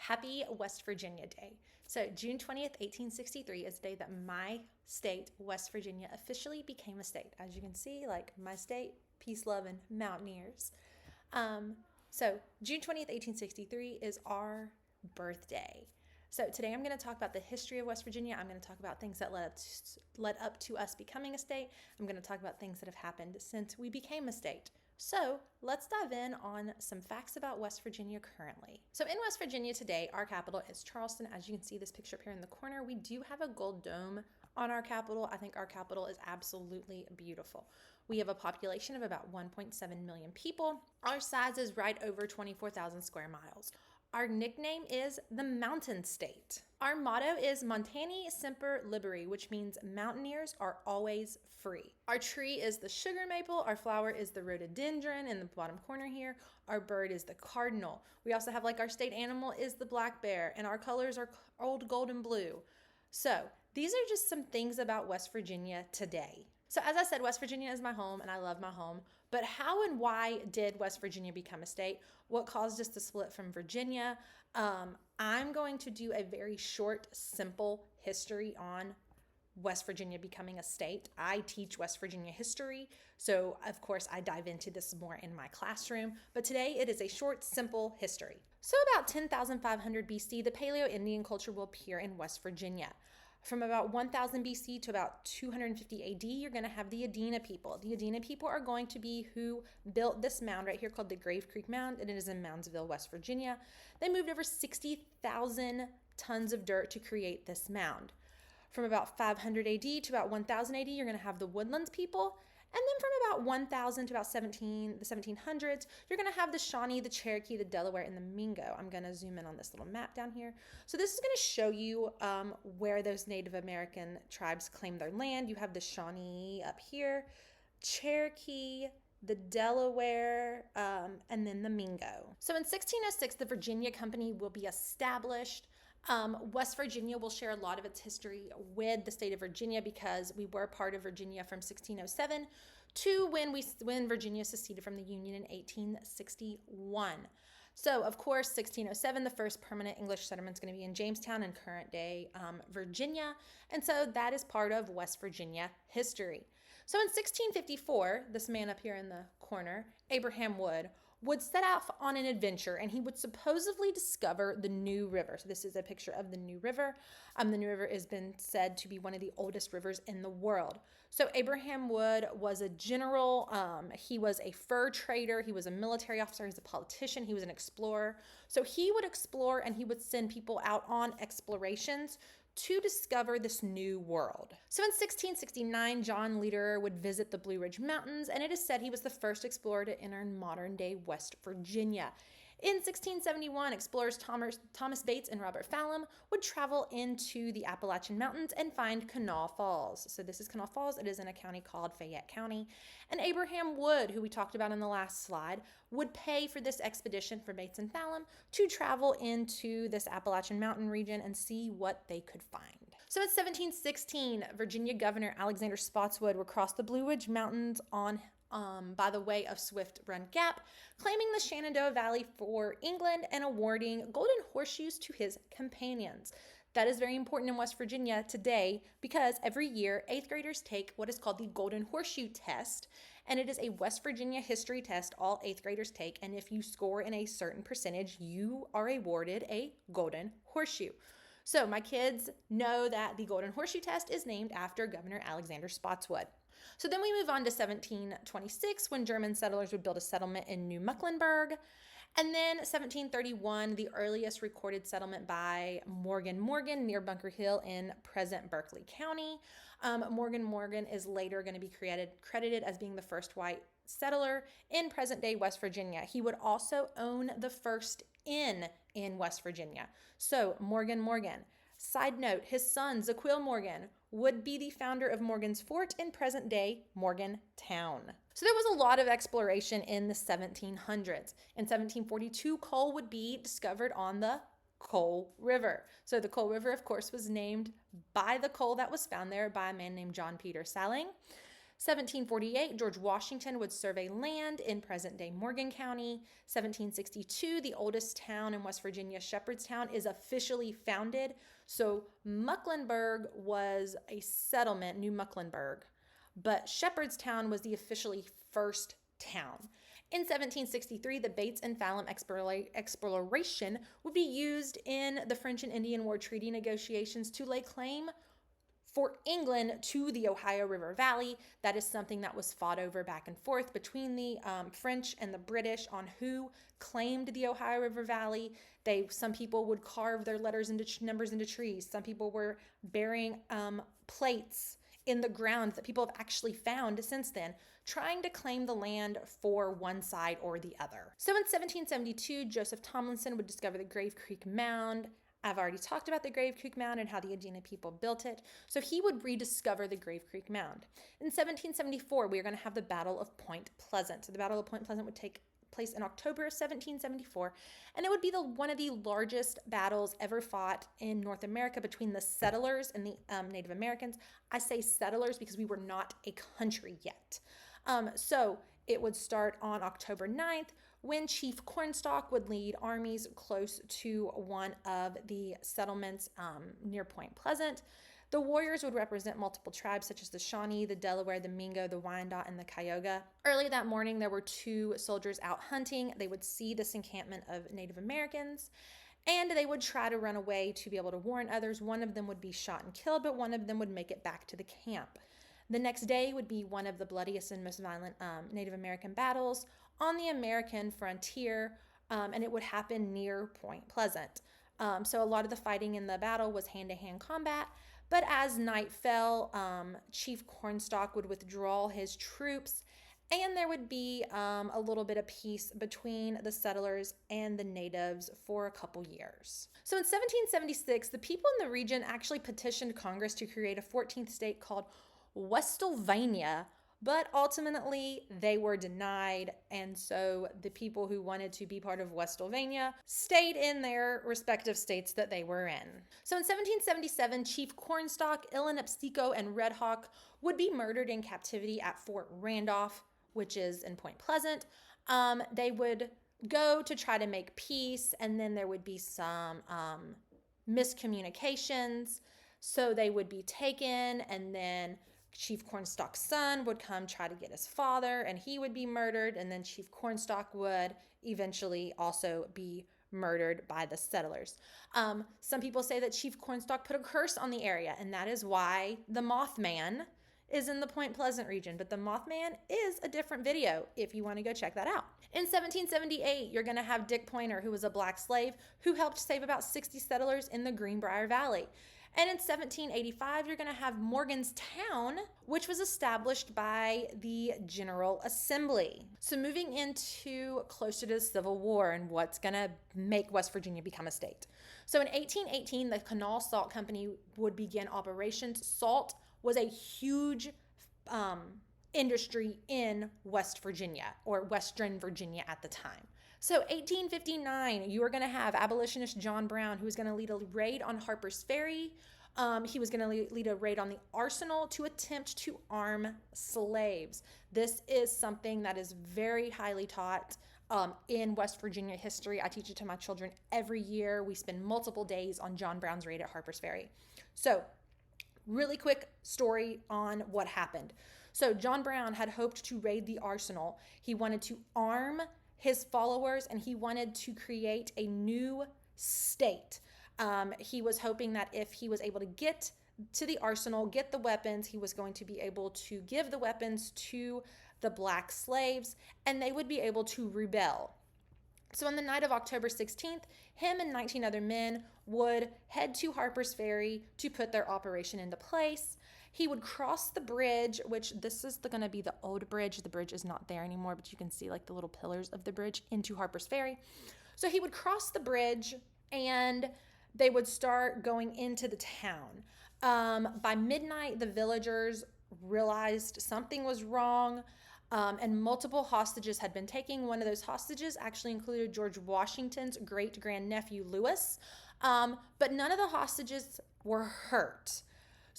Happy West Virginia Day. So June 20th, 1863 is the day that my state, West Virginia, officially became a state. As you can see, like my state, peace, love, and mountaineers. So June 20th, 1863 is our birthday. So today I'm going to talk about the history of West Virginia. I'm going to talk about things that led up to us becoming a state. I'm going to talk about things that have happened since we became a state. So let's dive in on some facts about West Virginia currently. So in West Virginia today, our capital is Charleston. As you can see this picture up here in the corner, we do have a gold dome on our capital. I think our capital is absolutely beautiful. We have a population of about 1.7 million people. Our size is right over 24,000 square miles. Our nickname is the Mountain State. Our motto is Montani Semper Liberi, which means mountaineers are always free. Our tree is the sugar maple. Our flower is the rhododendron in the bottom corner here. Our bird is the cardinal. We also have our state animal is the black bear, and our colors are old gold and blue. So these are just some things about West Virginia today. So as I said, West Virginia is my home and I love my home, but how and why did West Virginia become a state? What caused us to split from Virginia? I'm going to do a very short, simple history on West Virginia becoming a state. I teach West Virginia history, so of course I dive into this more in my classroom, but today it is a short, simple history. So about 10,500 BC, the Paleo-Indian culture will appear in West Virginia. From about 1000 BC to about 250 AD, you're going to have the Adena people. The Adena people are going to be who built this mound right here called the Grave Creek Mound, and it is in Moundsville, West Virginia. They moved over 60,000 tons of dirt to create this mound. From about 500 AD to about 1000 AD, you're going to have the Woodlands people. And then from about 1000 to about the 1700s, you're going to have the Shawnee, the Cherokee, the Delaware, and the Mingo. I'm going to zoom in on this little map down here. So this is going to show you where those Native American tribes claim their land. You have the Shawnee up here, Cherokee, the Delaware, and then the Mingo. So in 1606, the Virginia Company will be established. West Virginia will share a lot of its history with the state of Virginia because we were part of Virginia from 1607 to when Virginia seceded from the Union in 1861. So, of course, 1607, the first permanent English settlement is going to be in Jamestown in current day Virginia. And so that is part of West Virginia history. So in 1654, this man up here in the corner, Abraham would set off on an adventure, and he would supposedly discover the New River. So this is a picture of the New River. The New River has been said to be one of the oldest rivers in the world. So Abraham Wood was a general. He was a fur trader. He was a military officer. He was a politician. He was an explorer. So he would explore, and he would send people out on explorations to discover this new world. So in 1669, John Lederer would visit the Blue Ridge Mountains, and it is said he was the first explorer to enter modern-day West Virginia. In 1671, explorers Thomas Bates and Robert Fallam would travel into the Appalachian Mountains and find Kanawha Falls. So this is Kanawha Falls. It is in a county called Fayette County. And Abraham Wood, who we talked about in the last slide, would pay for this expedition for Bates and Fallam to travel into this Appalachian Mountain region and see what they could find. So in 1716, Virginia Governor Alexander Spotswood would cross the Blue Ridge Mountains by the way of Swift Run Gap, claiming the Shenandoah Valley for England and awarding golden horseshoes to his companions. That is very important in West Virginia today because every year 8th graders take what is called the Golden Horseshoe Test, and it is a West Virginia history test all 8th graders take, and if you score in a certain percentage, you are awarded a Golden Horseshoe. So my kids know that the Golden Horseshoe Test is named after Governor Alexander Spotswood. So then we move on to 1726 when German settlers would build a settlement in New Mucklenburg. And then 1731, the earliest recorded settlement by Morgan near Bunker Hill in present Berkeley County. Morgan is later going to be credited as being the first white settler in present-day West Virginia. He would also own the first inn in West Virginia. So Morgan. Side note, his son, Zaquil Morgan, would be the founder of Morgan's Fort in present-day Morgantown. So there was a lot of exploration in the 1700s. In 1742, coal would be discovered on the Coal River. So the Coal River, of course, was named by the coal that was found there by a man named John Peter Salling. 1748, George Washington would survey land in present-day Morgan County. 1762, the oldest town in West Virginia, Shepherdstown, is officially founded. So Mucklenburg was a settlement, New Mucklenburg, but Shepherdstown was the officially first town. In 1763, the Bates and Fallon exploration would be used in the French and Indian War treaty negotiations to lay claim for England to the Ohio River Valley. That is something that was fought over back and forth between the French and the British on who claimed the Ohio River Valley. Some people would carve their letters into numbers into trees. Some people were burying plates in the ground that people have actually found since then, trying to claim the land for one side or the other. So in 1772, Joseph Tomlinson would discover the Grave Creek Mound. I've already talked about the Grave Creek Mound and how the Adena people built it. So he would rediscover the Grave Creek Mound. In 1774, we are going to have the Battle of Point Pleasant. So the Battle of Point Pleasant would take place in October of 1774, and it would be one of the largest battles ever fought in North America between the settlers and the Native Americans. I say settlers because we were not a country yet. So it would start on October 9th, when Chief Cornstalk would lead armies close to one of the settlements near Point Pleasant. The warriors would represent multiple tribes such as the Shawnee, the Delaware, the Mingo, the Wyandot, and the Cayuga. Early that morning, there were 2 soldiers out hunting. They would see this encampment of Native Americans, and they would try to run away to be able to warn others. One of them would be shot and killed, but one of them would make it back to the camp. The next day would be one of the bloodiest and most violent Native American battles on the American frontier, and it would happen near Point Pleasant. So a lot of the fighting in the battle was hand-to-hand combat, but as night fell, Chief Cornstalk would withdraw his troops, and there would be a little bit of peace between the settlers and the natives for a couple years. So in 1776, the people in the region actually petitioned Congress to create a 14th state called Westlvania, but ultimately they were denied, and so the people who wanted to be part of Westlvania stayed in their respective states that they were in. So in 1777, Chief Cornstalk, Illanipseco, and Red Hawk would be murdered in captivity at Fort Randolph, which is in Point Pleasant. They would go to try to make peace, and then there would be some miscommunications, so they would be taken, and then Chief Cornstalk's son would come try to get his father, and he would be murdered, and then Chief Cornstalk would eventually also be murdered by the settlers. Some people say that Chief Cornstalk put a curse on the area, and that is why the Mothman is in the Point Pleasant region, but the Mothman is a different video if you want to go check that out. In 1778, you're going to have Dick Pointer, who was a black slave who helped save about 60 settlers in the Greenbrier Valley. And in 1785, you're going to have Morgantown, which was established by the General Assembly. So moving into closer to the Civil War and what's going to make West Virginia become a state. So in 1818, the Kanawha Salt Company would begin operations. Salt was a huge industry in West Virginia, or Western Virginia at the time. So 1859, you are going to have abolitionist John Brown, who is going to lead a raid on Harper's Ferry. He was going to lead a raid on the arsenal to attempt to arm slaves. This is something that is very highly taught in West Virginia history. I teach it to my children every year. We spend multiple days on John Brown's raid at Harper's Ferry. So really quick story on what happened. So John Brown had hoped to raid the arsenal. He wanted to arm his followers, and he wanted to create a new state. He was hoping that if he was able to get to the arsenal, get the weapons, he was going to be able to give the weapons to the black slaves, and they would be able to rebel. So on the night of October 16th, him and 19 other men would head to Harper's Ferry to put their operation into place. He would cross the bridge, which this is going to be the old bridge. The bridge is not there anymore, but you can see like the little pillars of the bridge into Harper's Ferry. So he would cross the bridge, and they would start going into the town. By midnight, the villagers realized something was wrong, and multiple hostages had been taken. One of those hostages actually included George Washington's great-grandnephew, Lewis, but none of the hostages were hurt.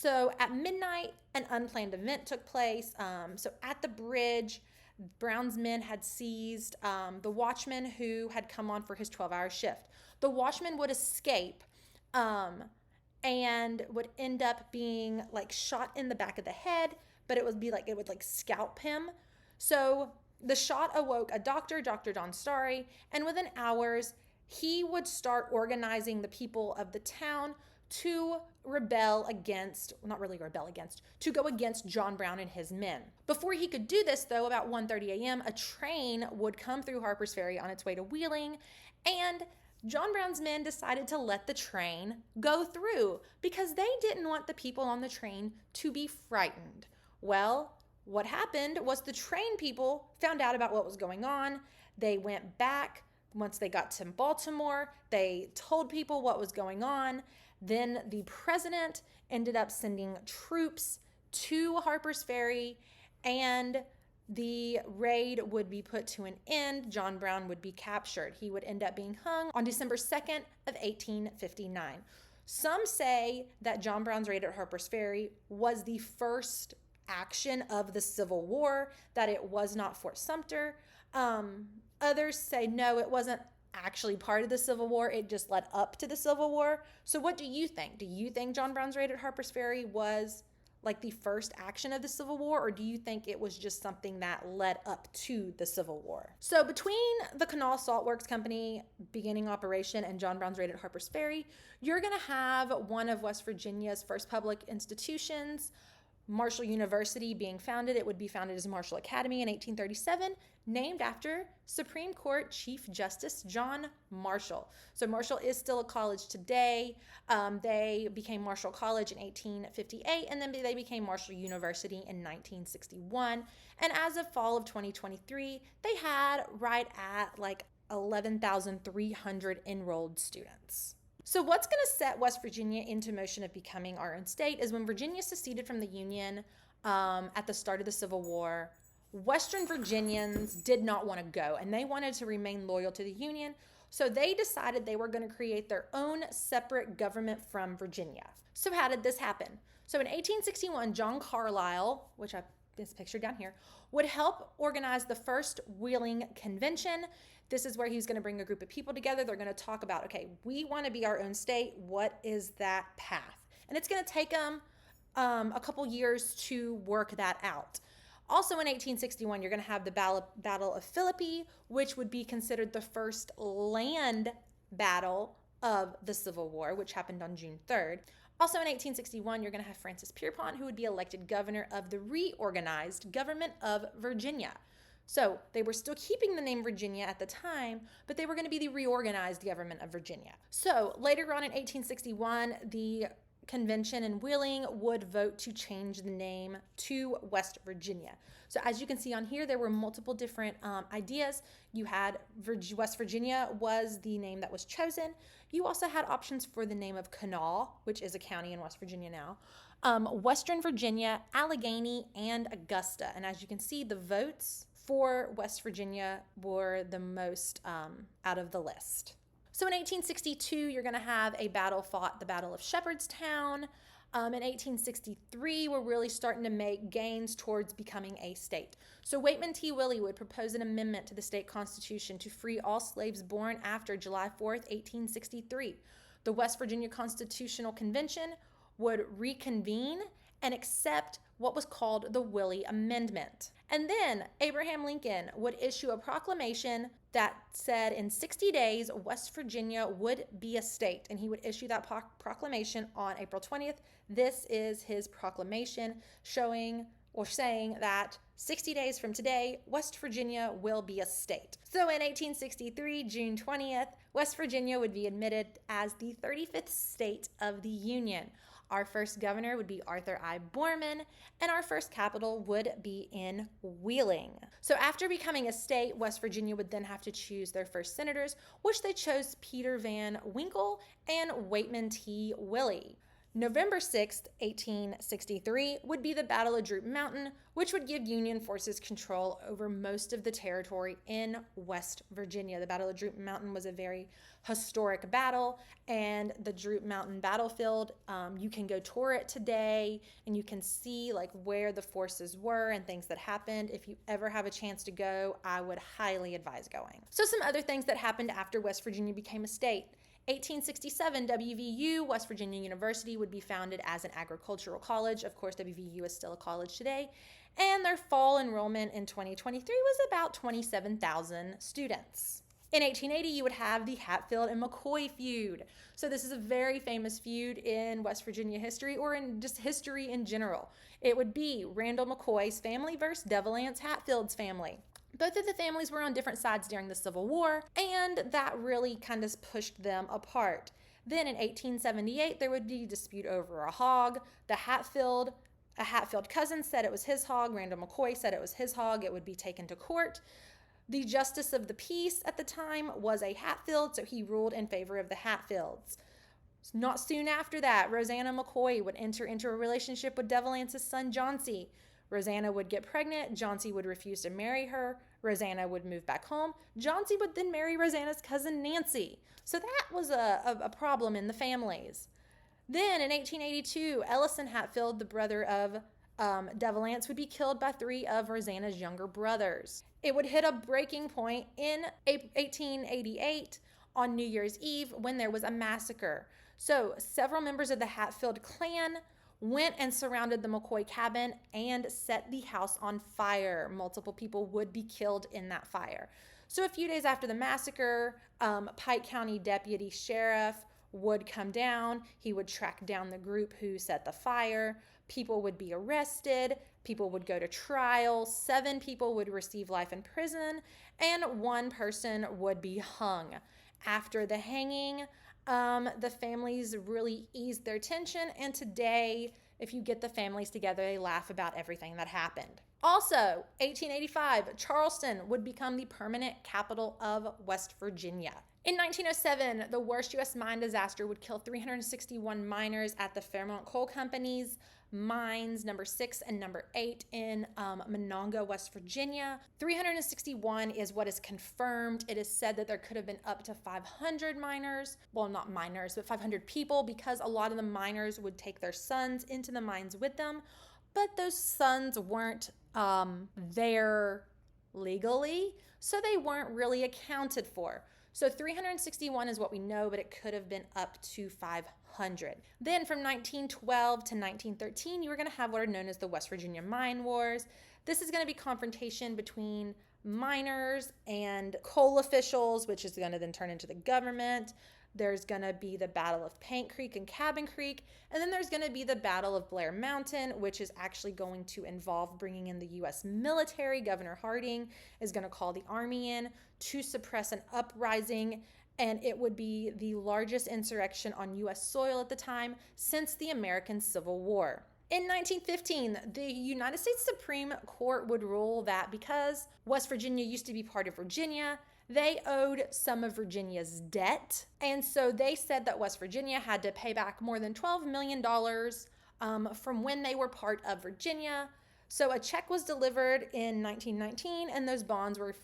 So at midnight, an unplanned event took place. So at the bridge, Brown's men had seized the watchman who had come on for his 12-hour shift. The watchman would escape and would end up being like shot in the back of the head, but it would scalp him. So the shot awoke a doctor, Dr. Don Starry, and within hours, he would start organizing the people of the town to to go against John Brown and his men. Before he could do this, though, about 1:30 a.m., a train would come through Harper's Ferry on its way to Wheeling, and John Brown's men decided to let the train go through because they didn't want the people on the train to be frightened. Well, what happened was the train people found out about what was going on. They went back. Once they got to Baltimore, they told people what was going on. Then the president ended up sending troops to Harper's Ferry, and the raid would be put to an end. John Brown would be captured. He would end up being hung on December 2nd of 1859. Some say that John Brown's raid at Harper's Ferry was the first action of the Civil War, that it was not Fort Sumter. Others say no, it wasn't actually part of the Civil War. It just led up to the Civil War. So what do you think? Do you think John Brown's raid at Harper's Ferry was like the first action of the Civil War, or do you think it was just something that led up to the Civil War? So between the Kanawha Salt Works Company beginning operation and John Brown's raid at Harper's Ferry, you're going to have one of West Virginia's first public institutions, Marshall University, being founded. It would be founded as Marshall Academy in 1837, named after Supreme Court Chief Justice John Marshall. So Marshall is still a college today. They became Marshall College in 1858, and then they became Marshall University in 1961. And as of fall of 2023, they had right at like 11,300 enrolled students. So what's going to set West Virginia into motion of becoming our own state is when Virginia seceded from the Union at the start of the Civil War. Western Virginians did not want to go, and they wanted to remain loyal to the Union. So they decided they were going to create their own separate government from Virginia. So how did this happen? So in 1861, John Carlisle, which is pictured down here, would help organize the first Wheeling Convention. This is where he's going to bring a group of people together. They're going to talk about, okay, we want to be our own state. What is that path? And it's going to take them a couple years to work that out. Also in 1861, you're going to have the Battle of Philippi, which would be considered the first land battle of the Civil War, which happened on June 3rd. Also in 1861, you're going to have Francis Pierpont, who would be elected governor of the reorganized government of Virginia. So they were still keeping the name Virginia at the time, but they were going to be the reorganized government of Virginia. So later on in 1861, the convention in Wheeling would vote to change the name to West Virginia. So as you can see on here, there were multiple different ideas. You had West Virginia was the name that was chosen. You also had options for the name of Kanawha, which is a county in West Virginia now, Western Virginia, Allegheny, and Augusta. And as you can see, the votes for West Virginia were the most out of the list. So in 1862, you're going to have a battle fought, the Battle of Shepherdstown. In 1863, we're really starting to make gains towards becoming a state. So Waitman T. Willie would propose an amendment to the state constitution to free all slaves born after July 4th, 1863. The West Virginia Constitutional Convention would reconvene and accept what was called the Willie Amendment. And then Abraham Lincoln would issue a proclamation that said in 60 days, West Virginia would be a state. And he would issue that proclamation on April 20th. This is his proclamation showing or saying that 60 days from today, West Virginia will be a state. So in 1863, June 20th, West Virginia would be admitted as the 35th state of the Union. Our first governor would be Arthur I. Borman, and our first capital would be in Wheeling. So after becoming a state, West Virginia would then have to choose their first senators, which they chose Peter Van Winkle and Waitman T. Willie. November 6th, 1863 would be the Battle of Droop Mountain, which would give Union forces control over most of the territory in West Virginia. The Battle of Droop Mountain was a very historic battle, and the Droop Mountain battlefield, you can go tour it today, and you can see like where the forces were and things that happened. If you ever have a chance to go, I would highly advise going. So some other things that happened after West Virginia became a state. 1867, WVU, West Virginia University, would be founded as an agricultural college. Of course, WVU is still a college today. And their fall enrollment in 2023 was about 27,000 students. In 1880, you would have the Hatfield and McCoy feud. So this is a very famous feud in West Virginia history, or in just history in general. It would be Randall McCoy's family versus Devilance Hatfield's family. Both of the families were on different sides during the Civil War, and that really kind of pushed them apart. Then in 1878, there would be a dispute over a hog. A Hatfield cousin said it was his hog. Randall McCoy said it was his hog. It would be taken to court. The justice of the peace at the time was a Hatfield, so he ruled in favor of the Hatfields. Not soon after that, Rosanna McCoy would enter into a relationship with Devilance's son, Johnsey. Rosanna would get pregnant. Johnsey would refuse to marry her. Rosanna would move back home. Johnsey would then marry Rosanna's cousin, Nancy. So that was a problem in the families. Then in 1882, Ellison Hatfield, the brother of Devilance, would be killed by 3 of Rosanna's younger brothers. It would hit a breaking point in 1888 on New Year's Eve when there was a massacre. So several members of the Hatfield clan went and surrounded the McCoy cabin and set the house on fire. Multiple people would be killed in that fire. So a few days after the massacre, Pike County Deputy Sheriff would come down. He would track down the group who set the fire. People would be arrested. People would go to trial. 7 people would receive life in prison, and 1 person would be hung. After the hanging, the families really eased their tension, and today, if you get the families together, they laugh about everything that happened. Also, 1885, Charleston would become the permanent capital of West Virginia. In 1907, the worst U.S. mine disaster would kill 361 miners at the Fairmont Coal Company's mines number 6 and number 8 in Monongah, West Virginia. 361 is what is confirmed. It is said that there could have been up to 500 miners. Well, not miners, but 500 people, because a lot of the miners would take their sons into the mines with them, but those sons weren't there legally, so they weren't really accounted for. So 361 is what we know, but it could have been up to 500. Then from 1912 to 1913, you were going to have what are known as the West Virginia Mine Wars. This is going to be confrontation between miners and coal officials, which is going to then turn into the government. There's going to be the Battle of Paint Creek and Cabin Creek, and then there's going to be the Battle of Blair Mountain, which is actually going to involve bringing in the U.S. military. Governor Harding is going to call the army in to suppress an uprising, and it would be the largest insurrection on U.S. soil at the time since the American Civil War. In 1915, the United States Supreme Court would rule that because West Virginia used to be part of Virginia, they owed some of Virginia's debt. And so they said that West Virginia had to pay back more than $12 million from when they were part of Virginia. So a check was delivered in 1919, and those bonds were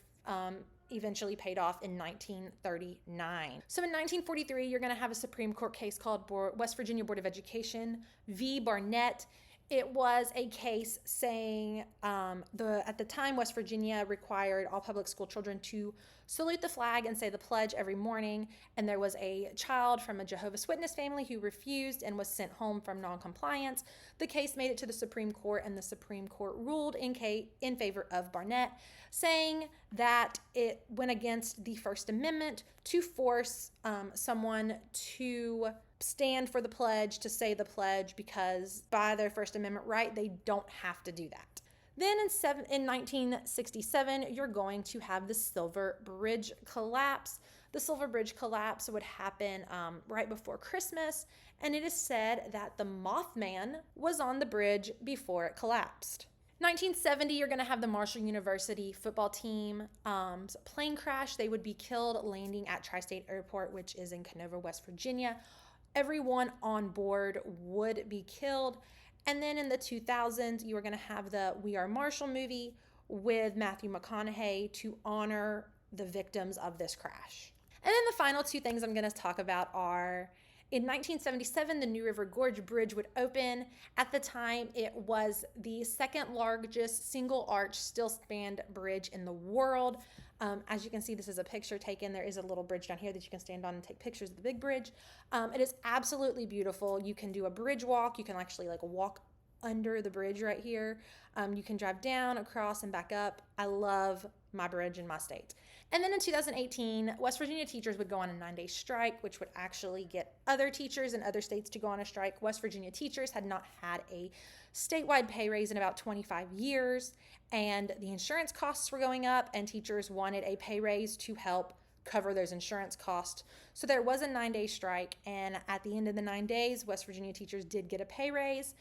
eventually paid off in 1939. So in 1943, you're going to have a Supreme Court case called West Virginia Board of Education v. Barnett. It was a case saying at the time, West Virginia required all public school children to salute the flag and say the pledge every morning. And there was a child from a Jehovah's Witness family who refused and was sent home from noncompliance. The case made it to the Supreme Court, and the Supreme Court ruled in favor of Barnett, saying that it went against the First Amendment to force someone to stand for the pledge, to say the pledge, because by their First Amendment right, they don't have to do that. Then in 1967, you're going to have the Silver Bridge collapse. The Silver Bridge collapse would happen right before Christmas, and it is said that the Mothman was on the bridge before it collapsed. 1970, you're going to have the Marshall University football team plane crash. They would be killed landing at Tri-State Airport, which is in Canova, West Virginia. everyone on board would be killed. And then in the 2000s, you were going to have the We Are Marshall movie with Matthew McConaughey to honor the victims of this crash. And then the final two things I'm going to talk about are in 1977, the New River Gorge Bridge would open. At the time, it was the second largest single arch still spanned bridge in the world. As you can see, this is a picture taken. There is a little bridge down here that you can stand on and take pictures of the big bridge. It is absolutely beautiful. You can do a bridge walk. You can actually like walk under the bridge right here. You can drive down, across, and back up. I love my bridge in my state. And then in 2018, West Virginia teachers would go on a 9-day strike, which would actually get other teachers in other states to go on a strike. West Virginia teachers had not had a statewide pay raise in about 25 years, and the insurance costs were going up, and teachers wanted a pay raise to help cover those insurance costs. So there was a 9-day strike, and at the end of the 9 days, West Virginia teachers did get a pay raise,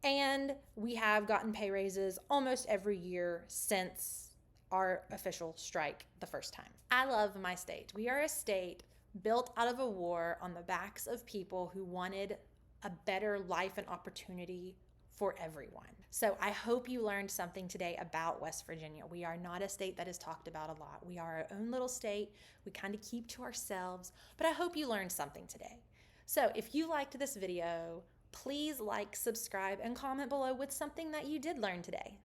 and we have gotten pay raises almost every year since our official strike the first time. I love my state. We are a state built out of a war on the backs of people who wanted a better life and opportunity for everyone. So I hope you learned something today about West Virginia. We are not a state that is talked about a lot. We are our own little state. We kind of keep to ourselves, but I hope you learned something today. So if you liked this video, please like, subscribe, and comment below with something that you did learn today.